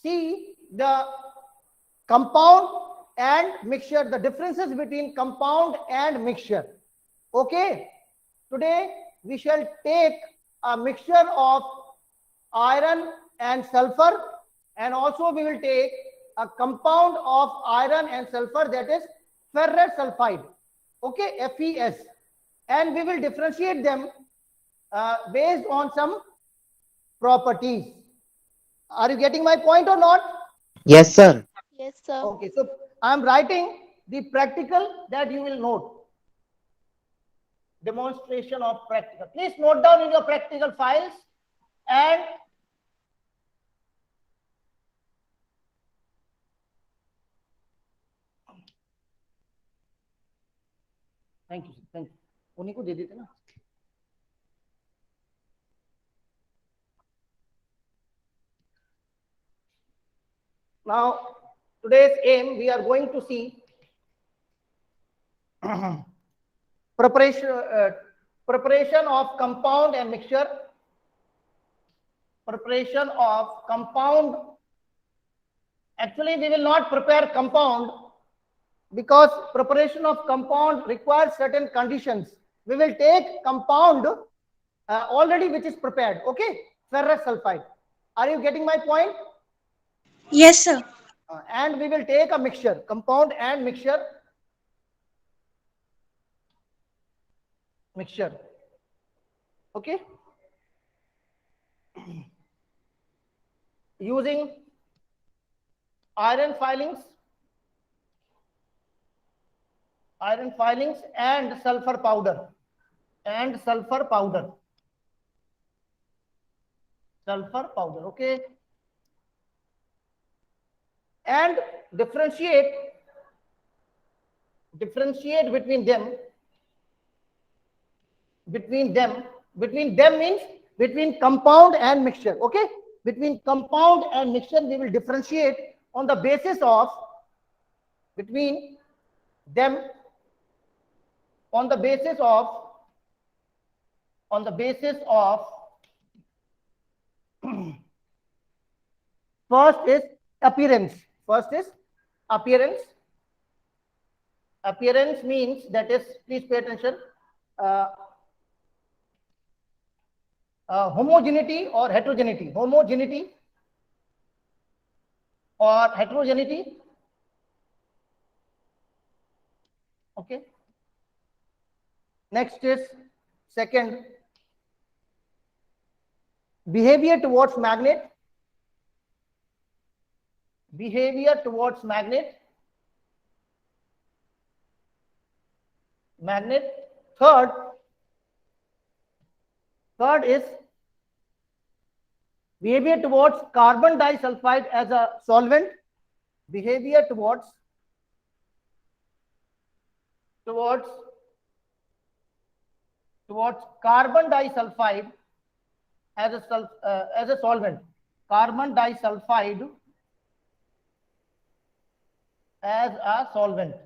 see the compound and mixture, the differences between compound and mixture. Okay, today we shall take a mixture of iron and sulfur, and also we will take a compound of iron and sulfur, that is ferrous sulfide. Okay, FeS, and we will differentiate them based on some properties. Are you getting my point or not? Yes, sir. Yes, sir. Okay, so I am writing the practical that you will note. Demonstration of practical. Please note down in your practical files, and thank you, thank you. उन्हीं को दे देते ना. Now, today's aim, we are going to see preparation of compound and mixture. Preparation of compound. Actually, we will not prepare compound because preparation of compound requires certain conditions. We will take compound already which is prepared. Okay, ferrous sulfide. Are you getting my point? Yes, sir. And we will take a mixture, compound and mixture. Okay, using iron filings and sulfur powder okay, and differentiate between them means between compound and mixture. Okay, between compound and mixture we will differentiate on the basis of between them on the basis of first is appearance. Appearance means, that is, please pay attention, homogeneity or heterogeneity. Okay, next is second, behavior towards magnet. Third is behavior towards carbon disulfide as a solvent. Towards carbon disulfide as a solvent. Carbon disulfide as a solvent.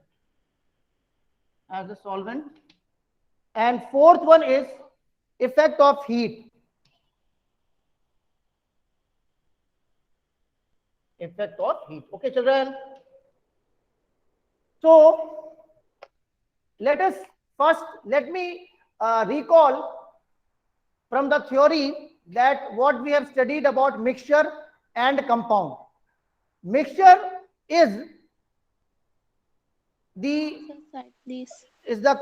And fourth one is effect of heat. Okay, children. So let me recall from the theory that what we have studied about mixture and compound. Mixture is the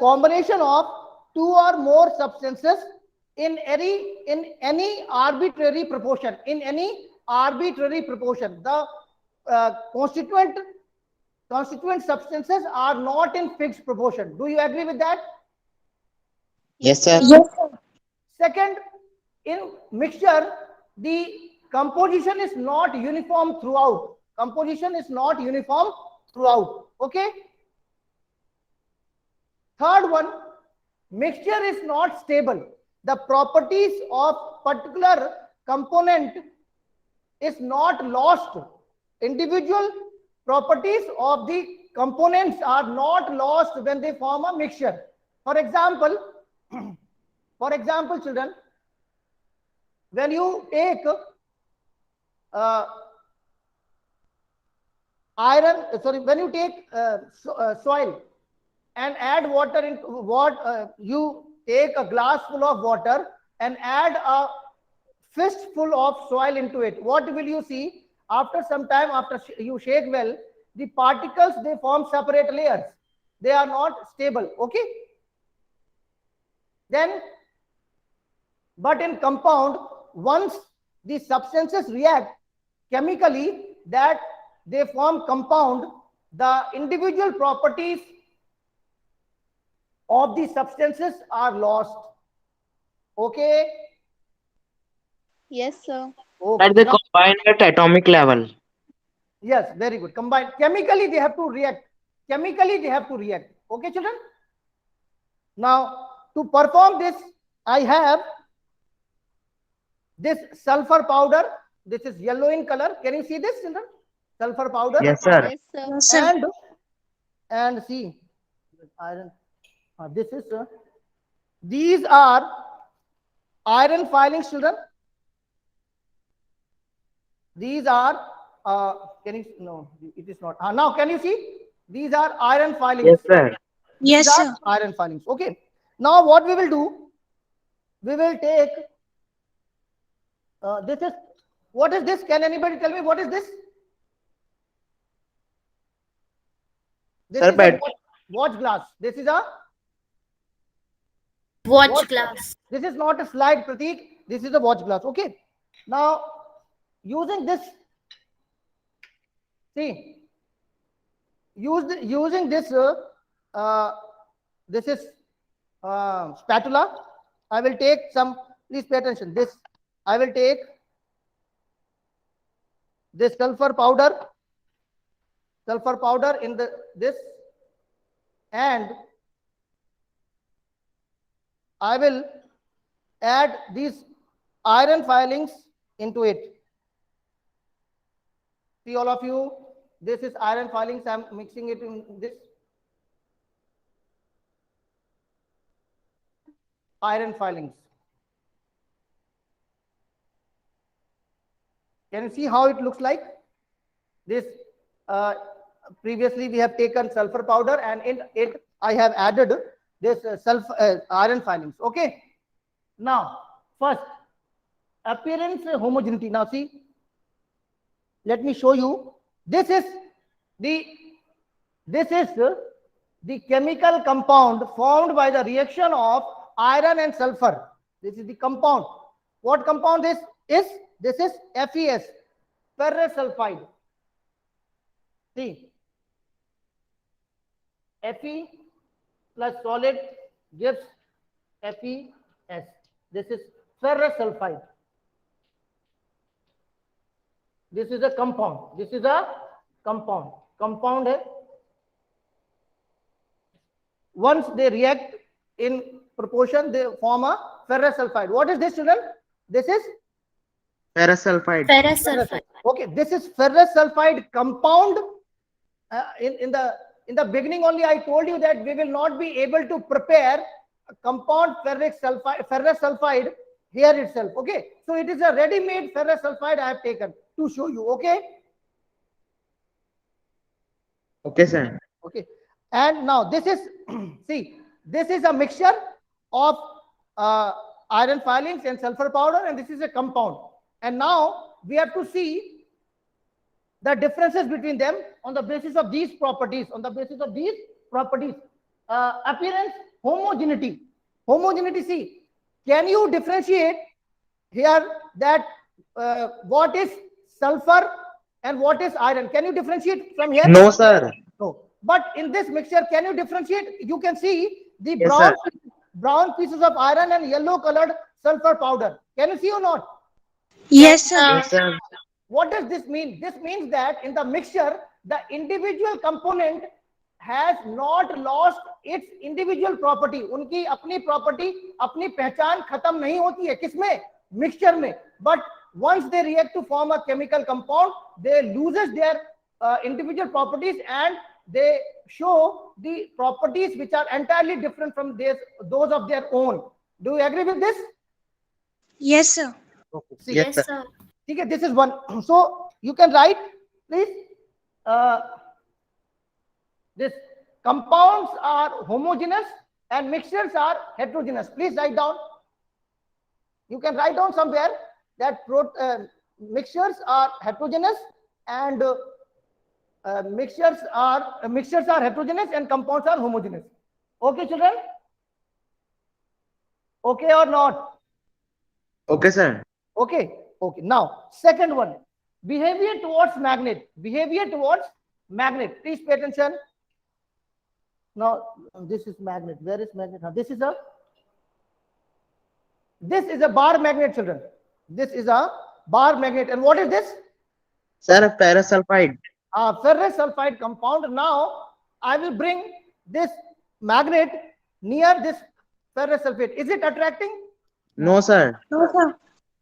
combination of two or more substances in any arbitrary proportion. The constituent substances are not in fixed proportion. Do you agree with that? Yes, sir. Yes, sir. Second, in mixture, the composition is not uniform throughout. Okay. Third one, mixture is not stable. The properties of particular component is not lost. Individual properties of the components are not lost when they form a mixture. For example, children, when you take iron, sorry, when you take soil and add water into what, you take a glass full of water and add a fistful of soil into it, what will you see? After some time, after you shake well, the particles, they form separate layers, they are not stable. Okay, then, but in compound, once the substances react chemically, that they form compound, the individual properties of the substances are lost. Okay. Yes, sir. Okay. That they Now, combine at atomic level. yes, very good. Combine chemically, they have to react. Chemically, they have to react. Okay, children. Now, to perform this, I have this sulfur powder. This is yellow in color. Can you see this, children? Sulfur powder. Yes, sir. Yes, sir. Yes, sir. And see, iron. This is these are iron filings, children. These are can you, no, it is not. Now can you see? These are iron filings. Yes, sir. Yes, These are sir. iron filings. Okay. Now what we will do? We will take this is, what is this? Can anybody tell me what is this? This Sir, is a but watch glass. This is a Watch glass. This is not a slide, Pratik. This is a watch glass. Okay. Now, using this, see, using this, this is spatula. I will take some. Please pay attention. This I will take this sulfur powder in this, and I will add these iron filings into it. See, all of you, this is iron filings. I am mixing it in this iron filings. Can you see how it looks like? This previously we have taken sulfur powder, and in it I have added this iron filings. Okay. Now, first, appearance homogeneity. Now see, let me show you. This is the chemical compound formed by the reaction of iron and sulfur. This is the compound. What compound this is? This is FeS, ferrous sulfide. See, Fe plus solid gives FeS. This is ferrous sulfide. This is a compound. This is a compound. Compound hai. Once they react in proportion, they form a ferrous sulfide. What is this, children? This is Ferrous sulfide. Ferrous sulfide. okay. This is ferrous sulfide compound. In the beginning only, I told you that we will not be able to prepare a compound ferrous sulfide here itself. Okay, so it is a ready-made ferrous sulfide I have taken to show you. Okay. Okay, sir. Okay, and now this is see, this is a mixture of iron filings and sulfur powder, and this is a compound. And now we have to see the differences between them on the basis of these properties. On the basis of these properties, appearance, homogeneity. Homogeneity. See, can you differentiate here that what is sulfur and what is iron? Can you differentiate from here? No, sir. No. But in this mixture, can you differentiate? You can see the Yes, brown pieces of iron and yellow colored sulfur powder. Can you see or not? Yes, sir. Yes, sir. What does this mean? This means that in the mixture, the individual component has not lost its individual property. उनकी अपनी property, अपनी पहचान खत्म नहीं होती है किसमें? Mixture में. But once they react to form a chemical compound, they loses their individual properties, and they show the properties which are entirely different from those of their own. Do you agree with this? Yes, sir. Okay. See, Yes, sir. sir. okay, this is one. So you can write, please. This compounds are homogeneous and mixtures are heterogeneous. Please write down. You can write down somewhere that mixtures are heterogeneous and mixtures are heterogeneous and compounds are homogeneous. Okay, children? Okay or not? Okay, sir. Okay. Okay. Now, second one, behavior towards magnet. Behavior towards magnet. Please pay attention. Now, this is magnet. Where is magnet? This is a bar magnet, children. This is a bar magnet. And what is this? Sir, parasulfide. Ferrous sulfide compound. Now, I will bring this magnet near this ferrous sulfate. Is it attracting? No, sir. No, sir.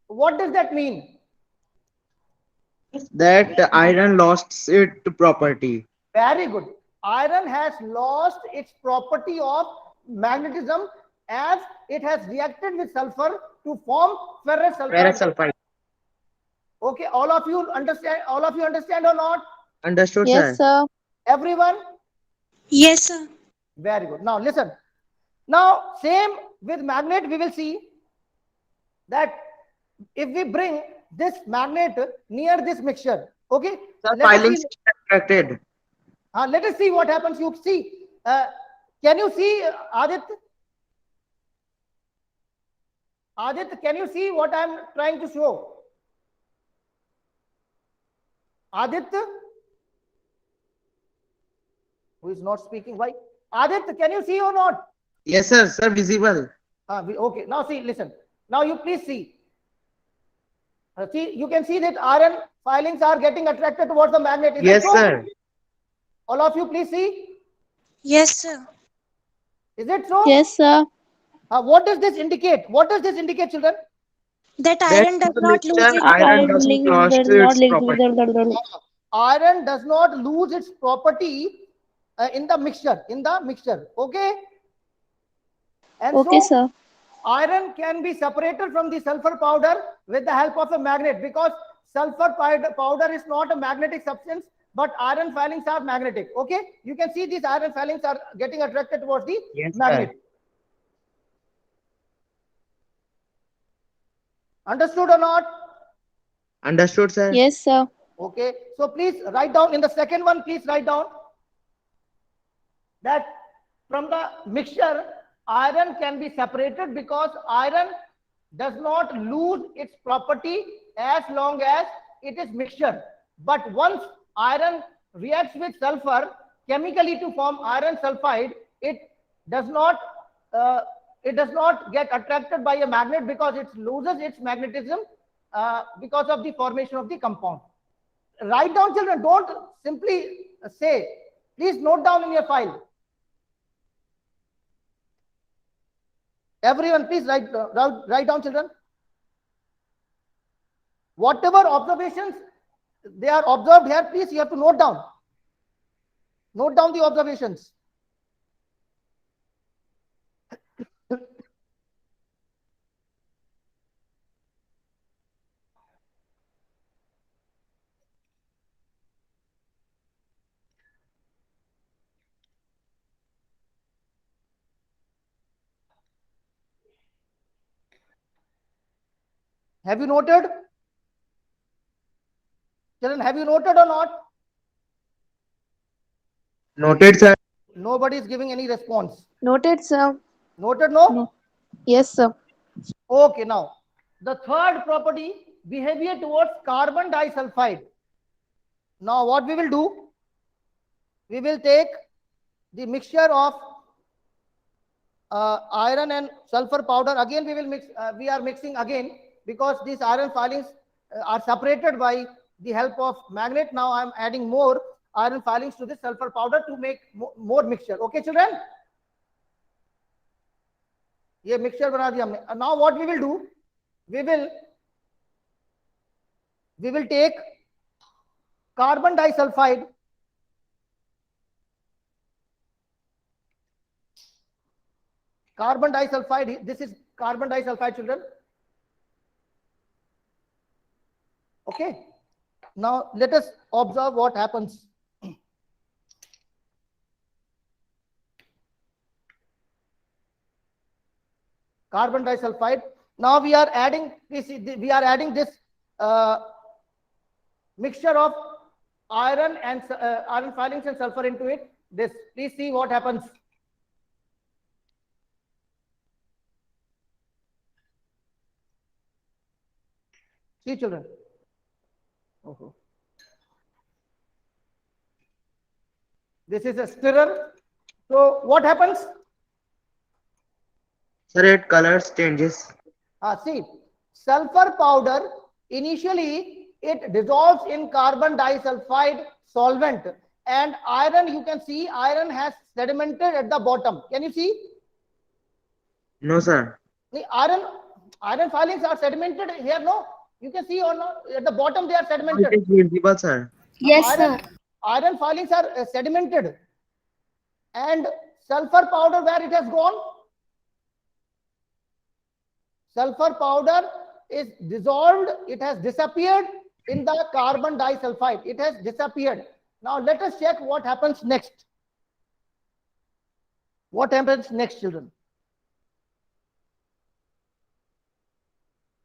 What does that mean? That iron lost its property. Very good. Iron has lost its property of magnetism as it has reacted with sulfur to form ferrous sulfide. Parasulfide. Okay, all of you understand? All of you understand or not? Understood, Yes, sir. sir. Everyone? Yes, sir. Very good. Now listen. Now same with magnet, we will see that if we bring this magnet near this mixture, okay? Sir, Let us filings see, attracted. let us see what happens. You see, can you see Aditya? Aditya, can you see what I am trying to show? Aditya, who is not speaking? Why? Aditya, can you see or not? Yes, sir. Sir, visible. Okay. Now see, listen. Now you please see. See, you can see that iron filings are getting attracted towards the magnet. Is that Yes, so? sir. All of you, please see. Yes, sir. Is it so? Yes, sir. What does this indicate? What does this indicate, children? That That iron does the not lose mixture its iron Iron doesn't link lost does not its link property. Iron does not lose its property in the mixture. Okay. And Okay, so sir. iron can be separated from the sulfur powder with the help of a magnet, because sulfur powder is not a magnetic substance, but iron filings are magnetic. Okay, you can see these iron filings are getting attracted towards the Yes, magnet. sir. Understood or not? Understood, sir. Yes, sir. Okay, so please write down in the second one, please write down that from the mixture, iron can be separated because iron does not lose its property as long as it is mixture. But once iron reacts with sulfur chemically to form iron sulfide, it does not get attracted by a magnet because it loses its magnetism because of the formation of the compound. Write down, children. Don't simply say. Please note down in your file. Everyone, please write down, children. Whatever observations they are observed here, please you have to note down. Note down the observations. Have you noted? Children, have you noted or not? Noted, sir. Nobody is giving any response. Noted, sir. Noted, no? No. Yes, sir. Okay, now the third property, behavior towards carbon disulfide. Now what we will do? We will take the mixture of iron and sulfur powder. Again, we will mix. We are mixing again because these iron filings are separated by the help of magnet. Now I am adding more iron filings to this sulfur powder to make more mixture. Okay, children. ये mixture बना दिया हमने. Now what we will do? We will take carbon disulfide. Carbon disulfide. This is carbon disulfide, children. Okay. Now let us observe what happens. carbon disulfide. Now we are adding this. We are adding this mixture of iron and iron filings and sulfur into it. This, please see what happens. See, children. Oh. This is a stirrer. So what happens? Sir, it colors changes. See, sulfur powder, initially it dissolves in carbon disulfide solvent, and iron, you can see iron has sedimented at the bottom. Can you see? No, sir. The iron filings are sedimented here, no? You can see or not? At the bottom they are It sedimented. is visible, sir. Yes, iron, sir. iron filings are sedimented, and sulfur powder, where it has gone? Sulfur powder is dissolved, it has disappeared in the carbon disulfide. It has disappeared. Now let us check what happens next. What happens next, children?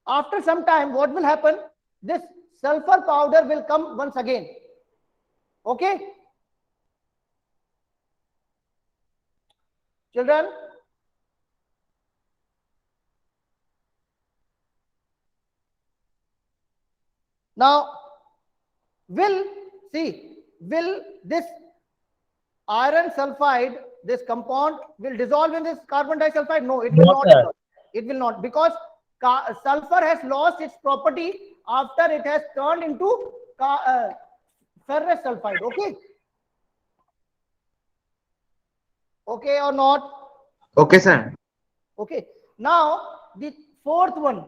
After some time, what will happen? This sulfur powder will come once again. Okay? Children? Now, will this iron sulfide, this compound will dissolve in this carbon disulfide? No, it will No, not. sir. Dissolve. It will not, because sulfur has lost its property after it has turned into ferrous sulfide. Okay? Okay or not? Okay, sir. Okay. Now, the fourth one.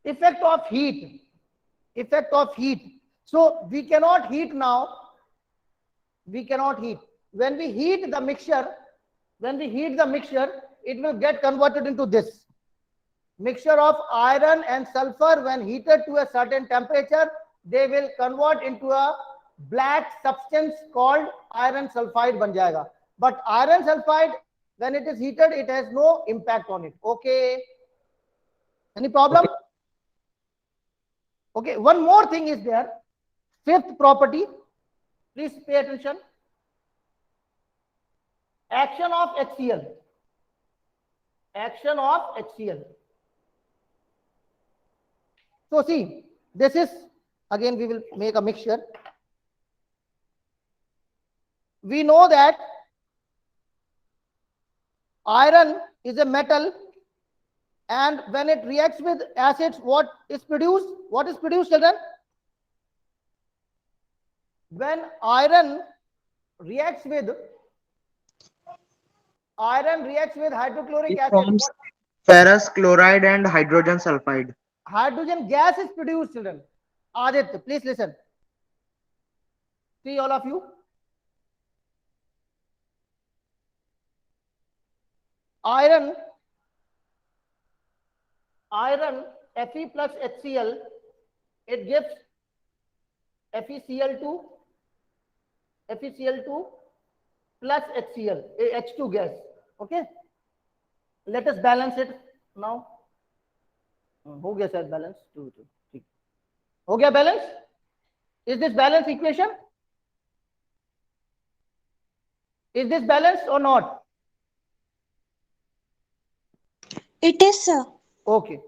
Effect of heat. Effect of heat. So we cannot heat now. We cannot heat. When we heat the mixture, it will get converted into this. Mixture of iron and sulfur, when heated to a certain temperature, they will convert into a black substance called iron sulfide ban jayega. But iron sulfide, when it is heated, it has no impact on it. Okay. Any problem? Okay. One more thing is there. Fifth property. Please pay attention. Action of HCl. Action of HCl. So see, this is, again we will make a mixture. We know that iron is a metal, and when it reacts with acids, what is produced? What is produced, children? When iron reacts with hydrochloric It acid, forms what ferrous chloride and hydrogen sulfide. hydrogen gas is produced, children. Aditya, please listen. See, all of you. Iron Fe plus HCl, it gives FeCl2 plus HCl, H2 gas. Okay, let us balance it now. हो गया शायद balance, 2 2 ठीक हो गया balance. Is this balance equation? Is this balanced or not? It is, sir. Okay.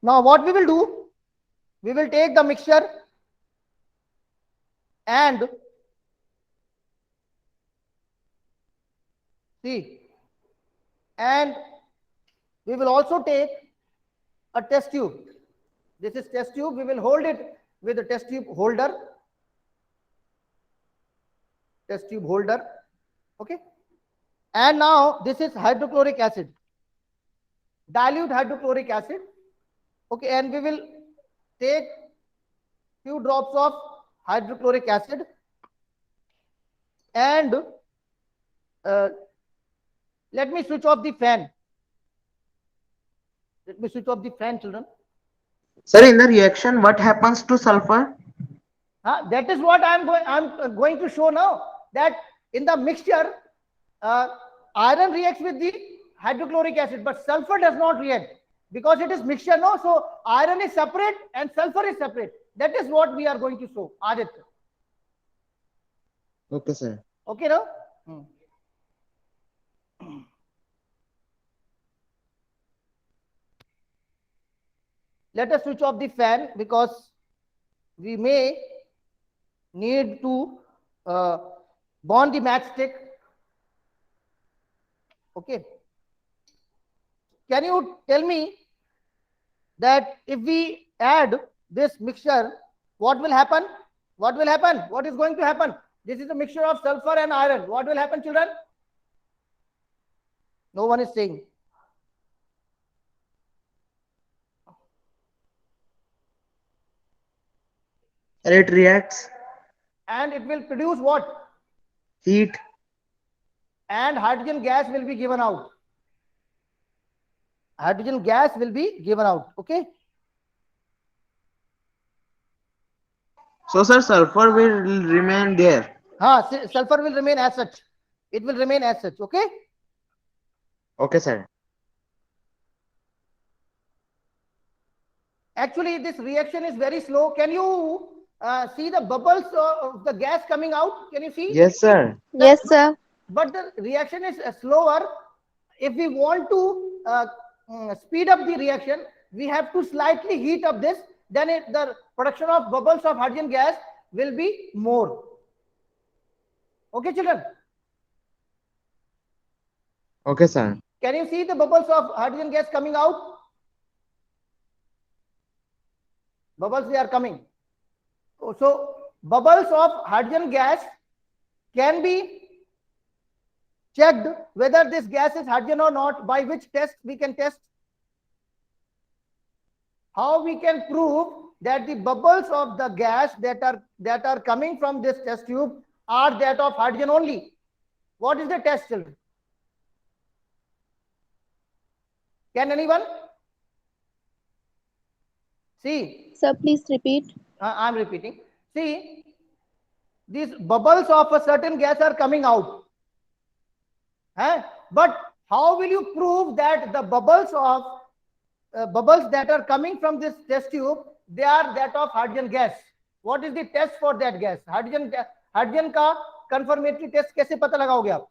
Now what we will do? We will take the mixture and see, and we will also take a test tube. This is test tube. We will hold it with a test tube holder. Test tube holder. Okay. And now this is hydrochloric acid. Dilute hydrochloric acid. Okay, and we will take few drops of hydrochloric acid and let me switch off the fan. Let me switch off the fan, children. Sir, in the reaction, what happens to sulfur? That is what I'm going to show now. That In the mixture, iron reacts with the hydrochloric acid, but sulfur does not react because it is mixture, no? So iron is separate and sulfur is separate. That is what we are going to show, Aditya. Okay, sir. Okay, no? Let us switch off the fan because we may need to burn the matchstick. Okay. Can you tell me that if we add this mixture, what will happen? What will happen? What is going to happen? This is a mixture of sulfur and iron. What will happen, children? No one is saying. And it reacts. And it will produce what? Heat. And hydrogen gas will be given out. Hydrogen gas will be given out. Okay. So, sir, sulfur will remain there. Sulfur will remain as such. It will remain as such. Okay. Okay, sir. Actually, this reaction is very slow. Can you see the bubbles of the gas coming out? Can you see? Yes, sir. Yes, sir. But the reaction is slower. If we want to speed up the reaction, we have to slightly heat up this. Then the production of bubbles of hydrogen gas will be more. Okay, children? Okay, sir. Can you see the bubbles of hydrogen gas coming out? Bubbles, they are coming. So, bubbles of hydrogen gas can be checked whether this gas is hydrogen or not. By which test we can test? How we can prove that the bubbles of the gas that are coming from this test tube are that of hydrogen only? What is the test, children? Can anyone? See. Sir, please repeat. I am repeating. See, these bubbles of a certain gas are coming out. But how will you prove that the bubbles that are coming from this test tube, they are that of hydrogen gas? What is the test for that gas? Hydrogen का confirmatory test कैसे पता लगाओगे आप?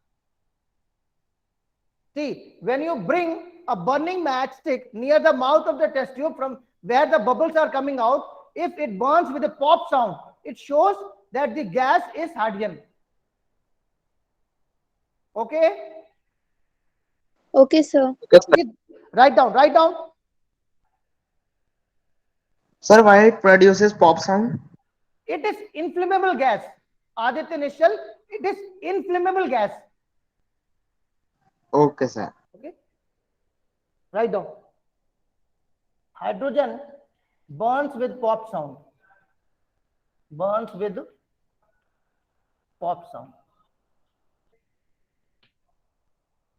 See, when you bring a burning matchstick near the mouth of the test tube from where the bubbles are coming out, if it burns with a pop sound, it shows that the gas is hydrogen. Okay? Okay, sir. Okay, sir. Please write down. Write down. Sir, why it produces pop sound? It is inflammable gas. Aditya Nishal, it is inflammable gas. Okay, sir. Okay? Write down. Hydrogen burns with pop sound. Burns with pop sound.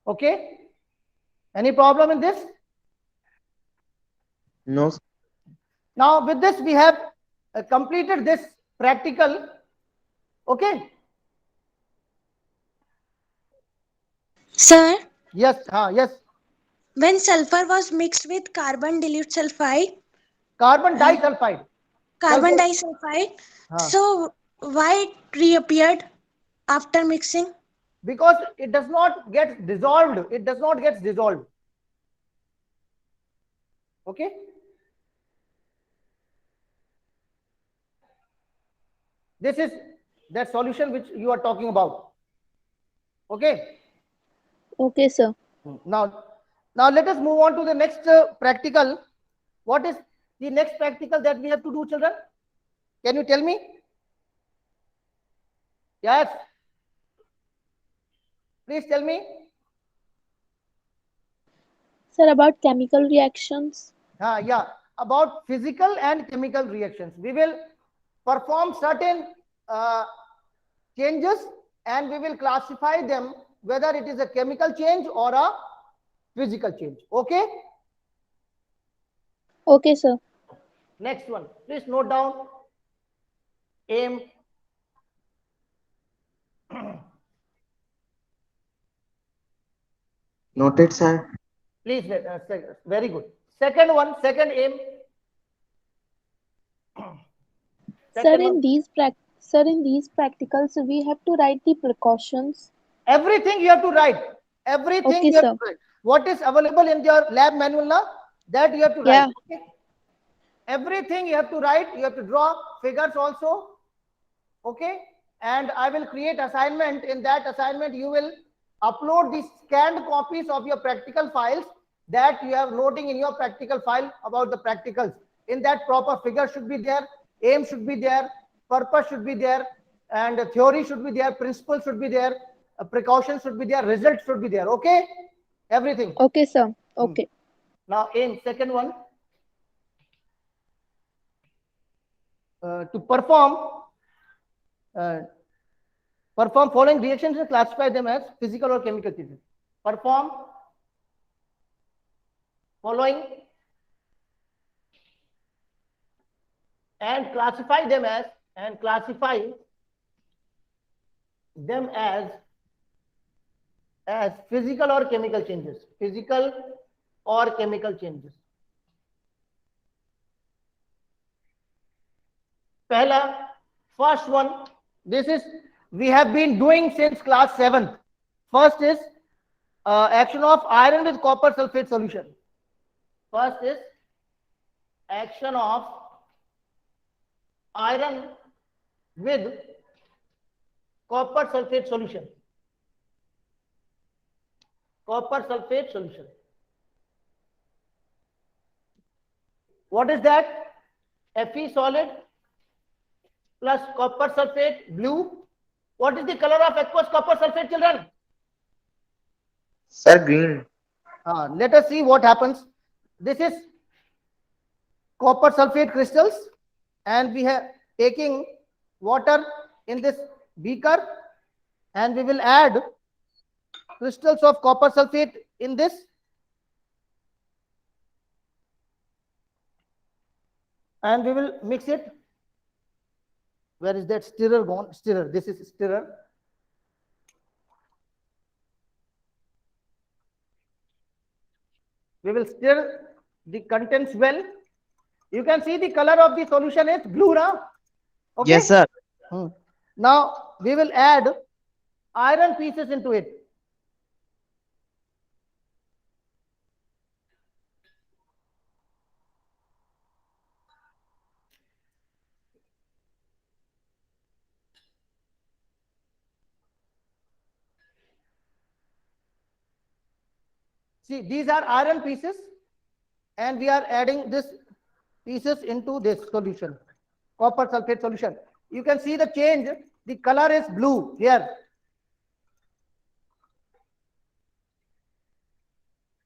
Okay? Any problem in this? No, sir. Now, with this, we have completed this practical. Okay? Sir, Yes. Yes. when sulfur was mixed with carbon dilute sulfide, Carbon disulfide. carbon Sulfur. disulfide, Huh. so why it reappeared after mixing? Because it does not get dissolved. It does not get dissolved. Okay? This is that solution which you are talking about. Okay? Okay, sir. Now let us move on to the next practical. What is the next practical that we have to do, children? Can you tell me? Yes. Please tell me. Sir, about chemical reactions. Yeah, about physical and chemical reactions. We will perform certain changes and we will classify them whether it is a chemical change or a physical change. Okay? Okay, sir. Next one. Please note down. Aim. Noted, sir. Please, very good. Second one, second aim. Sir, Second in one, these practicals, we have to write the precautions. everything you have to write. Everything Okay, you have sir. to write. What is available in your lab manual now, that you have to write. Yeah. Okay? Everything you have to write. You have to draw figures also. Okay, and I will create assignment. In that assignment you will upload the scanned copies of your practical files that you have loading in your practical file about the practicals. In that, proper figure should be there, aim should be there, purpose should be there, and theory should be there, principle should be there, precaution should be there, result should be there. Okay, everything. Okay, sir. Okay. Now aim, second one, to uh, perform following reactions and classify them as physical or chemical changes. Perform following and classify them as physical or chemical changes. Physical or chemical changes. Pehla, first one, this is we have been doing since class 7th. First is action of iron with copper sulfate solution. First is action of iron with copper sulfate solution. Copper sulfate solution. What is that? Fe solid plus copper sulfate, blue. What is the color of aqueous copper sulfate, children? Sir, green. Let us see what happens. This is copper sulfate crystals, and we have taking water in this beaker, and we will add crystals of copper sulfate in this, and we will mix it. Where is that stirrer gone? Stirrer. This is stirrer. We will stir the contents well. You can see the color of the solution is blue now. Okay? Yes, sir. Now we will add iron pieces into it. See, these are iron pieces, and we are adding this pieces into this solution, copper sulfate solution. You can see the change. The color is blue here,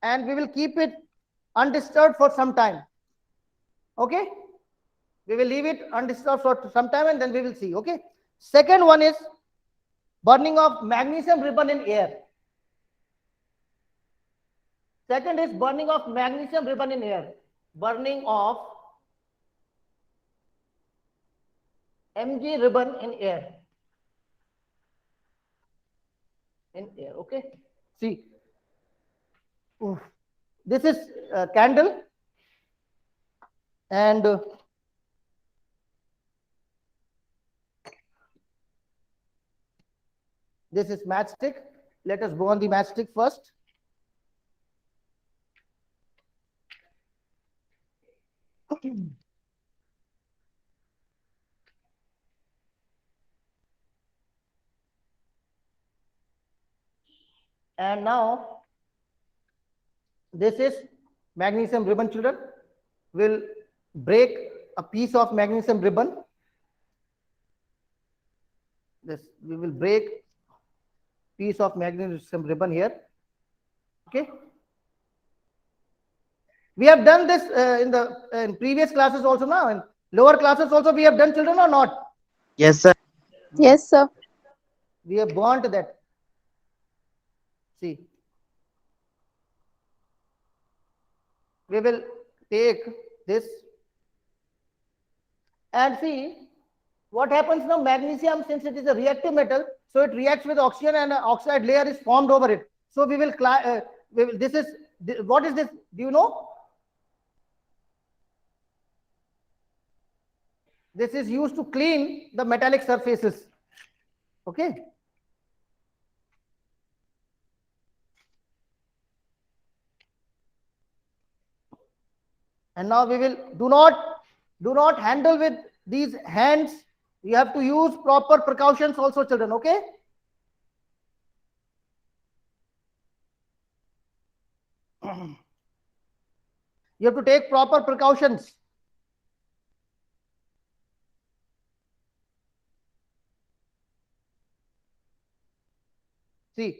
and we will keep it undisturbed for some time. Okay, we will leave it undisturbed for some time, and then we will see. Okay, second one is burning of magnesium ribbon in air. Second is burning of magnesium ribbon in air. Burning of Mg ribbon in air. In air, okay. See, this is a candle, and this is matchstick. Let us burn the matchstick first. And now this is magnesium ribbon, children. We'll break a piece of magnesium ribbon. This we will break piece of magnesium ribbon here. Okay. We have done this in previous classes also now. In lower classes also we have done, children, or not? Yes, sir. Yes, sir. We have burnt that. See. We will take this and see what happens now. Magnesium, since it is a reactive metal, so it reacts with oxygen and an oxide layer is formed over it. So we will this is, what is this? Do you know? This is used to clean the metallic surfaces. Okay. And now we will do not handle with these hands. You have to use proper precautions also, children. Okay. You have to take proper precautions. See,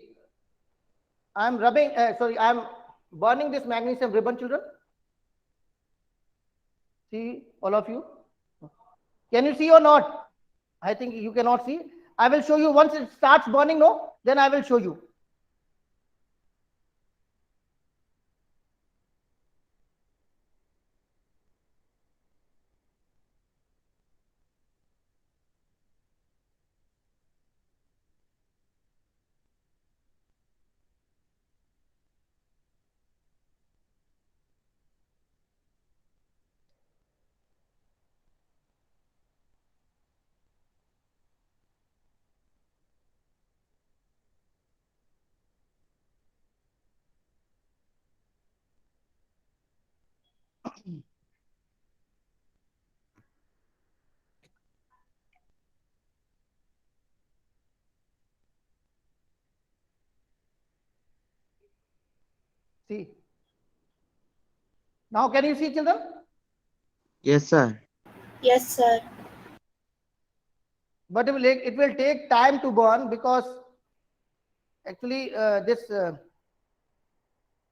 I am rubbing, I am burning this magnesium ribbon, children. See, all of you. Can you see or not? I think you cannot see. I will show you once it starts burning, no? Then I will show you. See. Now, can you see, children? Yes, sir. Yes, sir. But it will take time to burn, because actually this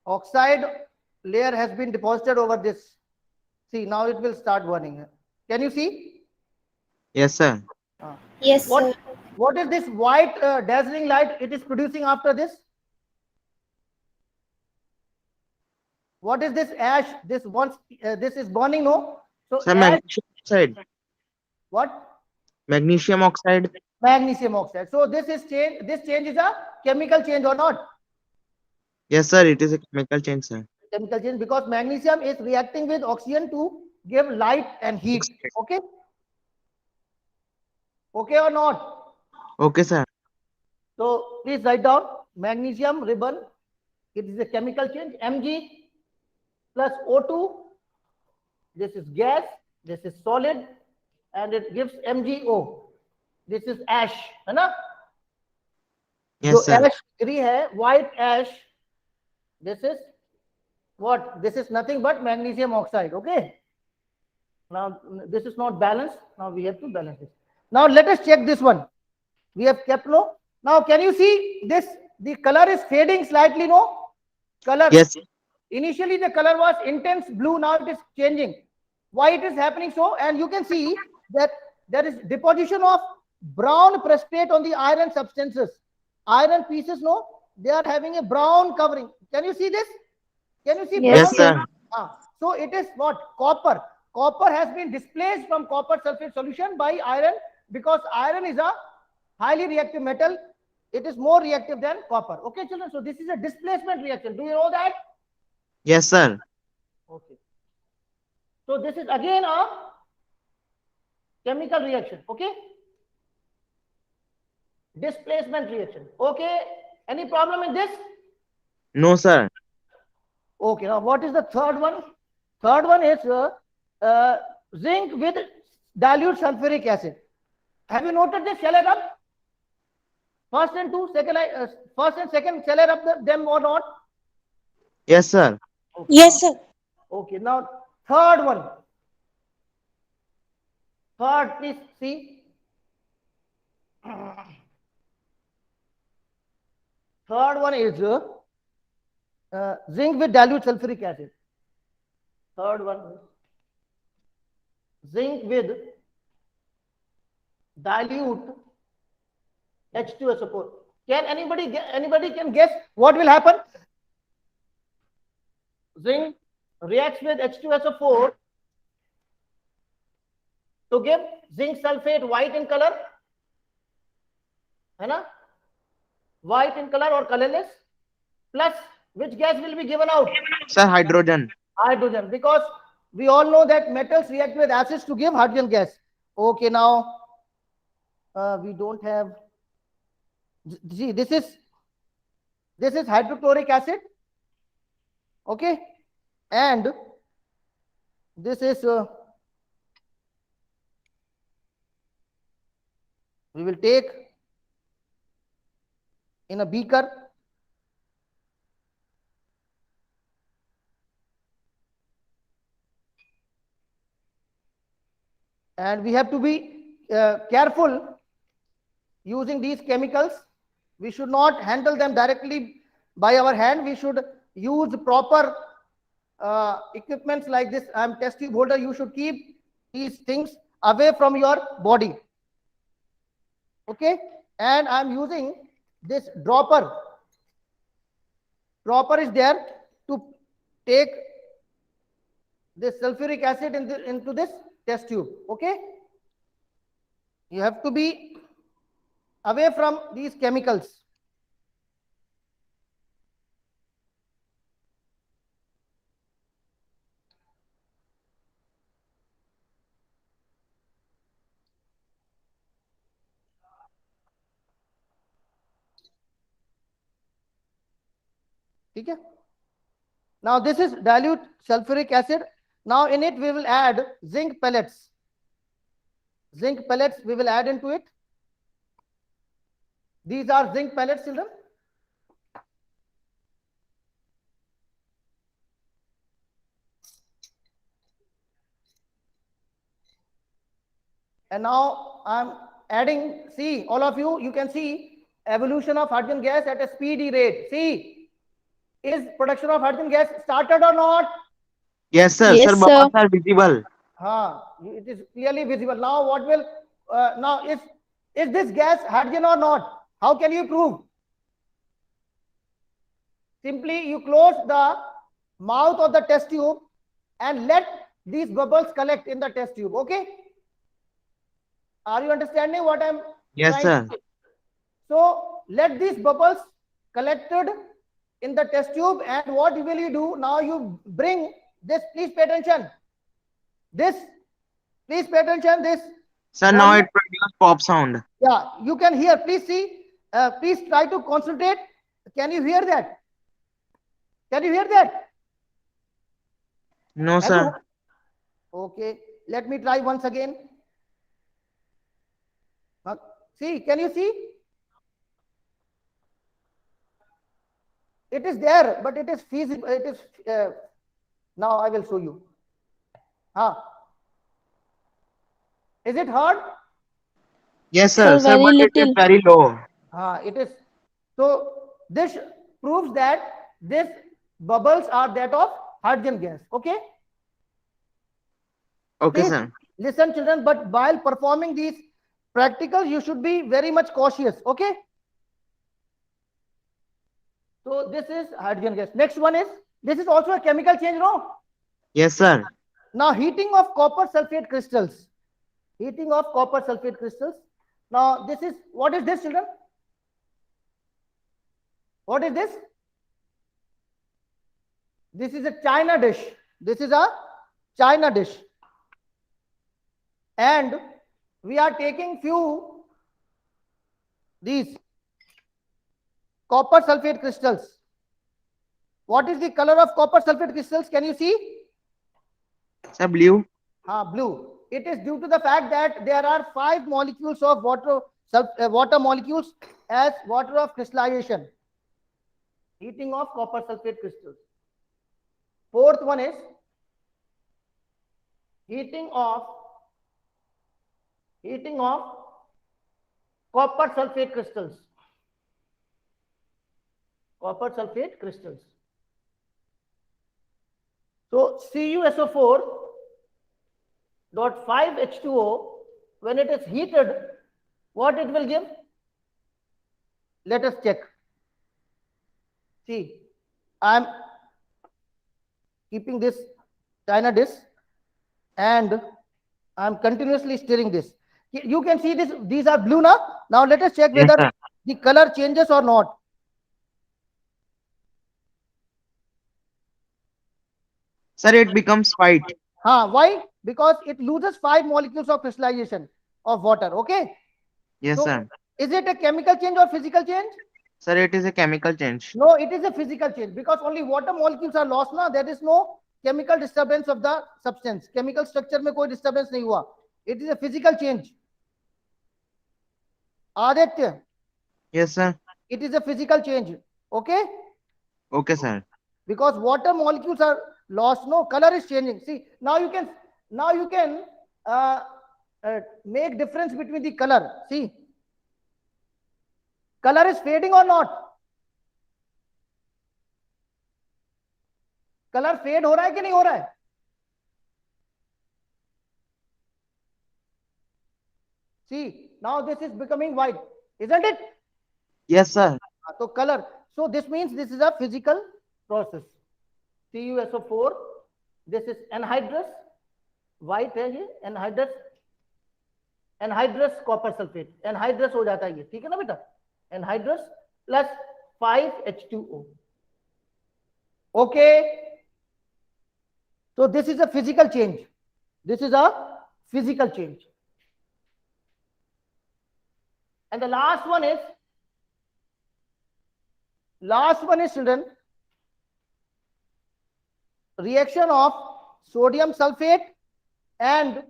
oxide layer has been deposited over this. See, now it will start burning. Can you see? Yes, sir. Yes, What, sir. what is this white dazzling light it is producing after this? What is this ash? This once this is burning, no? So Sir, ash, magnesium oxide. what? Magnesium oxide. Magnesium oxide. So this is change. This change is a chemical change or not? Yes, sir. It is a chemical change, sir. Chemical change, because magnesium is reacting with oxygen to give light and heat. Okay. Okay or not? Okay, sir. So please write down magnesium ribbon. It is a chemical change. Mg plus O2. This is gas. This is solid, and it gives MgO. This is ash, है ना? Yes, जो sir. ash गिरी है, white ash. This is what? This is nothing but magnesium oxide. Okay. Now this is not balanced. Now we have to balance it. Now let us check this one. We have kept low. Now can you see this? The color is fading slightly. No color. Yes. Initially the color was intense blue. Now it is changing. Why it is happening so? And you can see that there is deposition of brown precipitate on the iron substances. Iron pieces, no, they are having a brown covering. Can you see this? Can you see? Yes, brown? sir. So it is what? Copper. Copper has been displaced from copper sulfate solution by iron, because iron is a highly reactive metal. It is more reactive than copper. Okay, children. So this is a displacement reaction. Do you know that? Yes, sir. Okay. So this is again a chemical reaction. Okay. Displacement reaction. Okay. Any problem in this? No, sir. Okay. Now what is the third one? Third one is zinc with dilute sulfuric acid. Have you noted this? Shall I rub? First and second, shall I rub them or not? Yes, sir. Okay. Yes, sir. Okay. Now third one. Third, please see. Third one is zinc with dilute sulfuric acid. Third one is zinc with dilute H2SO4. Can anybody can guess what will happen? Zinc reacts with H2SO4 to give zinc sulfate white in color, है ना? White in color or colorless, plus Which gas will be given out? Sir, hydrogen. Hydrogen, because we all know that metals react with acids to give hydrogen gas. Okay, now we don't have. See, this is hydrochloric acid. Okay, and this is we will take in a beaker. And we have to be careful using these chemicals. We should not handle them directly by our hand. We should use proper equipments like this test tube holder. You should keep these things away from your body. Okay, and I'm using this dropper. Dropper is there to take this sulfuric acid into this test tube. Okay, you have to be away from these chemicals. Okay. Now this is dilute sulfuric acid. Now in it we will add zinc pellets. Zinc pellets we will add into it. These are zinc pellets, children. And now I'm adding, see, all of you, you can see evolution of hydrogen gas at a speedy rate. See, is production of hydrogen gas started or not? Yes, sir. Yes, Sir, sir. bubbles are visible. It is clearly visible. Now what will, now is this gas hydrogen or not? How can you prove? Simply you close the mouth of the test tube and let these bubbles collect in the test tube. Okay? Are you understanding what I'm Yes, trying sir. to say? So let these bubbles collected in the test tube, and what will you do? Now you bring this, please pay attention. This, please pay attention, this. Sir, now it produces pop sound. Yeah, you can hear. Please see. Please try to concentrate. Can you hear that? Can you hear that? No, Hello? sir. Okay. Let me try once again. See, can you see? It is there, but it is feasible. It is now I will show you. Is it heard? Yes, sir. Sir, Sir, very but it is little. very low. It is. So this proves that these bubbles are that of hydrogen gas. Okay. Okay, Please sir. listen, children. But while performing these practicals, you should be very much cautious. Okay. So this is hydrogen gas. Next one is, this is also a chemical change, no? Yes, sir. Now heating of copper sulfate crystals. Heating of copper sulfate crystals. Now this is, what is this, children? What is this? This is a china dish. This is a china dish. And we are taking few these copper sulfate crystals. What is the color of copper sulfate crystals? Can you see? Sir, blue. Blue. It is due to the fact that there are 5 molecules of water molecules as water of crystallization. Heating of copper sulfate crystals. Fourth one is heating of copper sulfate crystals. Copper sulfate crystals. So CuSO4 dot 5H2O, when it is heated, what it will give? Let us check. See, I am keeping this china dish and I am continuously stirring this. You can see this, these are blue now. Now let us check Yes, whether sir. the color changes or not. Sir, it becomes white. Why? Because it loses 5 molecules of crystallization of water. Okay. Yes, So sir. is it a chemical change or physical change? Sir, it is a chemical change. No, it is a physical change because only water molecules are lost. Now there is no chemical disturbance of the substance. Chemical structure में कोई disturbance नहीं हुआ. It is a physical change. Aditya, Yes, sir. it is a physical change. Okay? Okay, sir. Because water molecules are lost. No, color is changing. See, now you can uh, make difference between the color. See, color is fading or not? Colour fade हो रहा है कि नहीं हो रहा है? See, now this is becoming white, isn't it? Yes, sir. So color. So this means this is a physical process. CuSO4. This is anhydrous. White है ये anhydrous. Anhydrous copper sulfate. Anhydrous हो जाता है ये, ठीक है ना बेटा? Anhydrous plus 5H2O. Okay. So this is a physical change. This is a physical change. And the last one is children, reaction of sodium sulfate and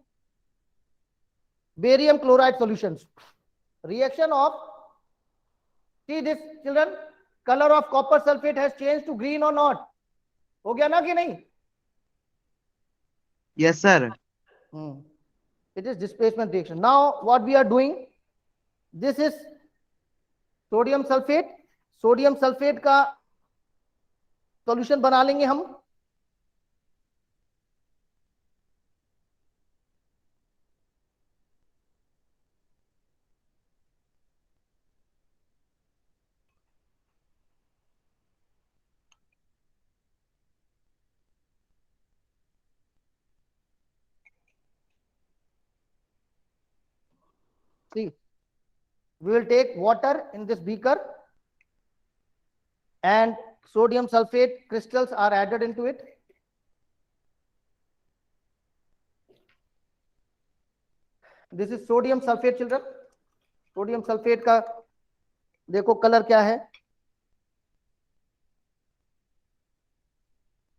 barium chloride solutions. Reaction of, see this children, color of copper sulfate has changed to green or not? हो गया ना कि नहीं? Yes, sir. It is displacement reaction. Now what we are doing, this is sodium sulphate. Sodium sulphate का solution बना लेंगे हम. See, we will take water in this beaker and sodium sulfate crystals are added into it. This is sodium sulfate children. Sodium sulphate का देखो colour क्या है,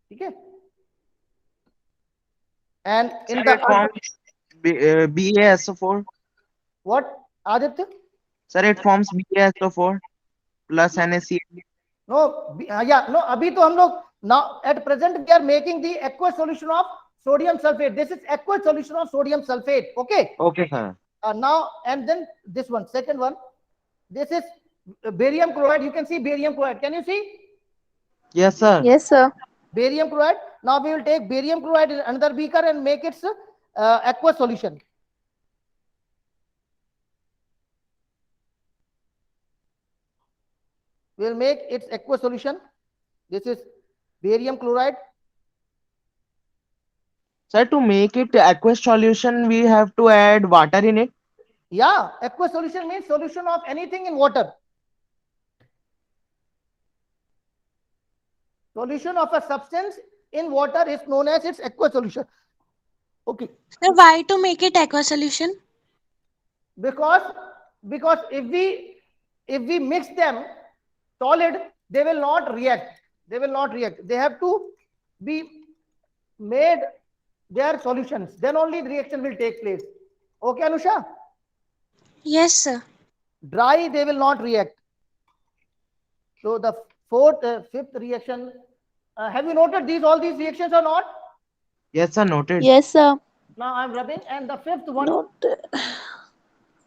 ठीक है? And in Sir, the it forms BaSO4. what, Aditya? Sir, it forms BaSO4 plus NaCl. No, yeah, no, अभी तो हम लोग now at present we are making the aqueous solution of sodium sulfate. This is aqueous solution of sodium sulfate. Okay. Okay, sir. Now and then this one, second one. This is barium chloride. You can see barium chloride. Can you see Yes, sir. Yes, sir. barium chloride? Now we will take barium chloride in another beaker and make its aqueous solution. We will make its aqueous solution. This is barium chloride. Sir, to make it aqueous solution, we have to add water in it. Yeah, aqueous solution means solution of anything in water. Solution of a substance in water is known as its aqueous solution. Okay. Sir, why to make it aqua solution? Because if we mix them solid, they will not react. They will not react. They have to be made their solutions. Then only the reaction will take place. Okay, Anusha? Yes, sir. Dry, they will not react. So the fifth reaction. Have you noted all these reactions or not? Yes, sir. Noted. Yes, sir. Now I'm rubbing, and the fifth one. Noted.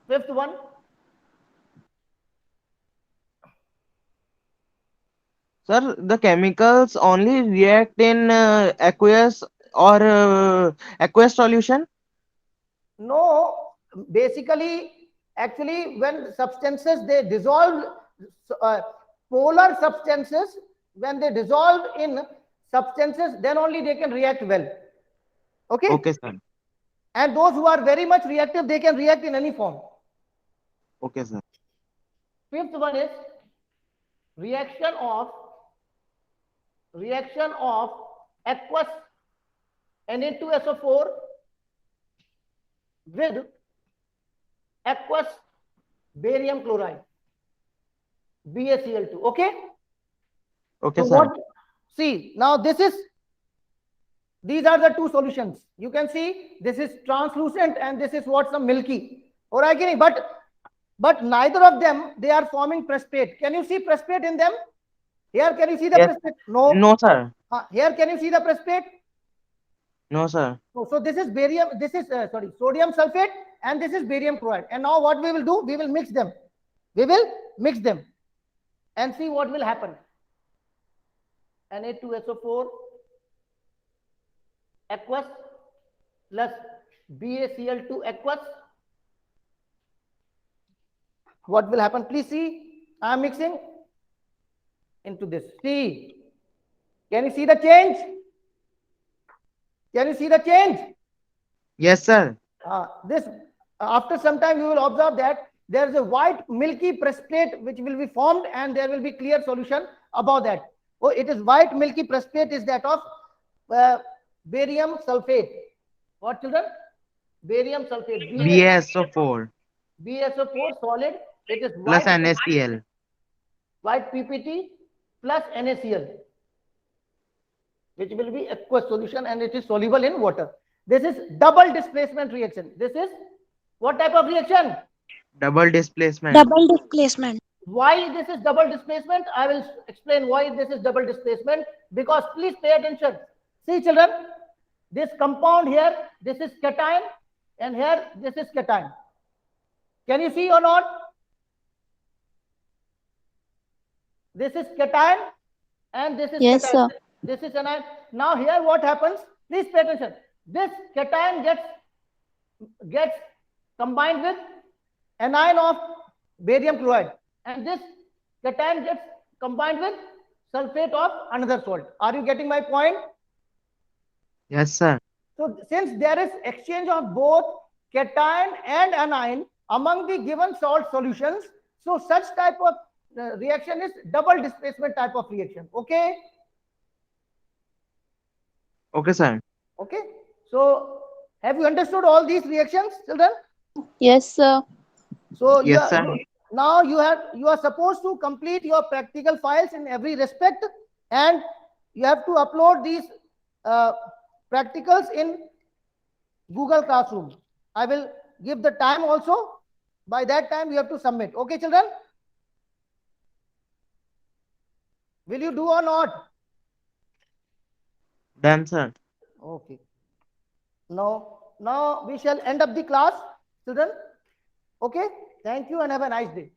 Fifth one. Sir, the chemicals only react in aqueous or aqueous solution. No, basically, actually, when substances they dissolve, polar substances, when they dissolve in substances, then only they can react well. Okay. Okay, sir. And those who are very much reactive, they can react in any form. Okay, sir. Fifth one is reaction of aqueous Na2SO4 with aqueous barium chloride, BaCl2. Okay. Okay, So sir. what? See, now these are the two solutions. You can see this is translucent and this is what, some milky. Or I can, but neither of them, they are forming precipitate. Can you see precipitate in them? Here, can you see the Yes. precipitate? No. No, sir. Here, can you see the precipitate? No, sir. So this is barium, this is sodium sulfate, and this is barium chloride. And now what we will do? We will mix them. We will mix them and see what will happen. Na2SO4 aqueous plus BaCl2 aqueous. What will happen? Please see. I am mixing into this. See. Can you see the change? Can you see the change? Yes, sir. This after some time you will observe that there is a white milky precipitate which will be formed, and there will be clear solution about that. Oh, it is white milky precipitate is that of barium sulfate. What, children? Barium sulfate. BaSO4 BaSO4 solid. It is plus white, NaCl. white PPT plus NaCl, which will be aqueous solution, and it is soluble in water. This is double displacement reaction. This is what type of reaction? Double displacement. Double displacement. Why this is double displacement? I will explain why this is double displacement. Because please pay attention. See, children, this compound here, this is cation, and here this is cation. Can you see or not? This is cation, and this is Yes, cation. sir. This is anion. Now here what happens? Please pay attention. This cation gets combined with anion of barium chloride, and this cation gets combined with sulfate of another salt. Are you getting my point? Yes, sir. So since there is exchange of both cation and anion among the given salt solutions, so such type of reaction is double displacement type of reaction. Okay. Okay, sir. Okay. So have you understood all these reactions, children? Yes, sir. So Yes, sir. now you are supposed to complete your practical files in every respect, and you have to upload these practicals in Google Classroom. I will give the time also. By that time you have to submit. Okay, children? Will you do or not? Done, sir. Okay. Now we shall end up the class, children. Okay. Thank you and have a nice day.